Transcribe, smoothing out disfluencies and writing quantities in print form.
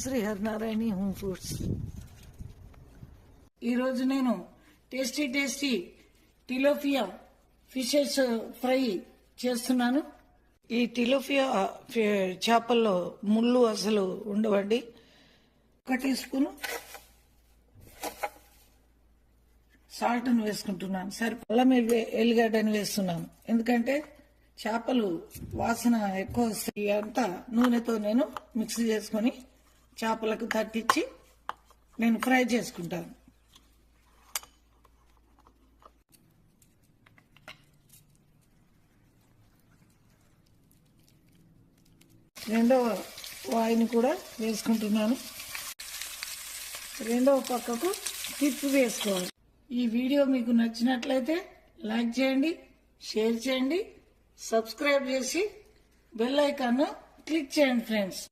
Shri Harinarayana home foods. ఈరోజు నేను tasty టిలోపియా fishes fry చేస్తున్నాను. ఈ టిలోపియా చేపల్లో ముళ్ళు అసలు ఉండవండి. 1 టీ స్పూన్ సాల్ట్ వేసుకుంటున్నాను. సరే, అల్లం ఎల్లిగడ్డని వేస్తున్నాను, ఎందుకంటే చేపలు వాసన ఎక్కువ వస్తాయి. అంతా నూనెతో నేను మిక్స్ చేసుకొని చేపలకు తట్టించి నేను ఫ్రై చేసుకుంటాను. రెండవ వాయిని కూడా వేసుకుంటున్నాను. రెండవ పక్కకు తిప్పి వేసుకోవాలి. ఈ వీడియో మీకు నచ్చినట్లయితే లైక్ చేయండి, షేర్ చేయండి, సబ్స్క్రైబ్ చేసి బెల్ ఐకాన్ క్లిక్ చేయండి ఫ్రెండ్స్.